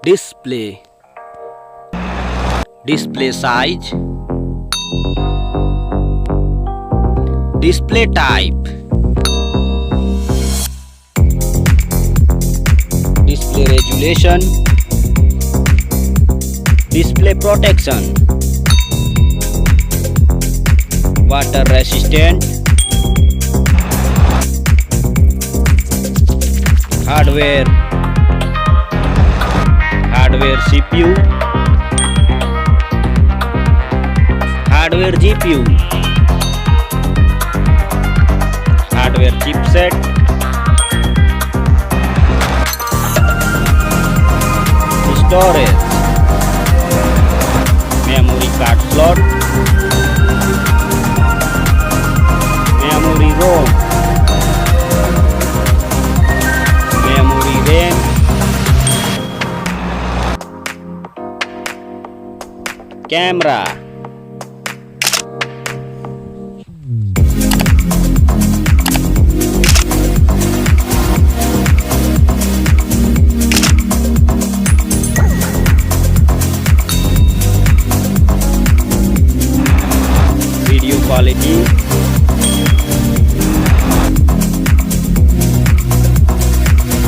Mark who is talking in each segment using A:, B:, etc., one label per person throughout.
A: display, display size, display type, display resolution, display protection, water resistant, hardware CPU, hardware GPU, hardware chipset, storage, memory card slot, memory ROM, memory RAM, camera, video quality,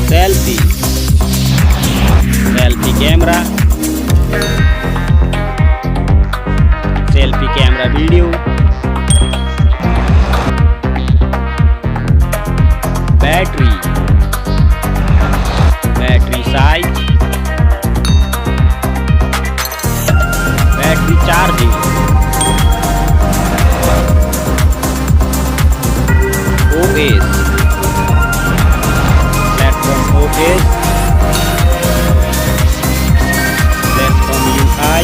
A: selfie camera, selfie camera video, battery size, battery charging, OS, platform OS, platform UI,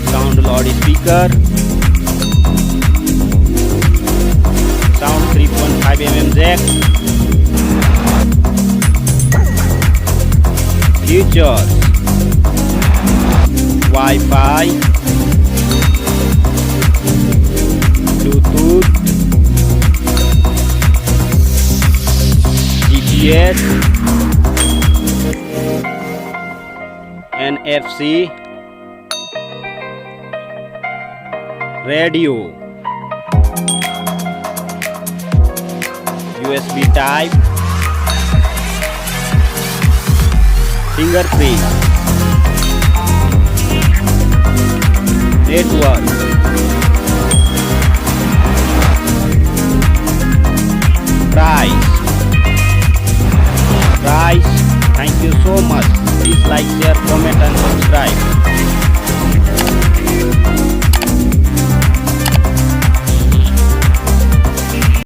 A: sound loudspeaker, sound 3.5mm jack, features, Wi-Fi, Bluetooth, GPS, NFC, radio, USB type, fingerprint, network, price. Thank you so much. Please like, share, comment and subscribe.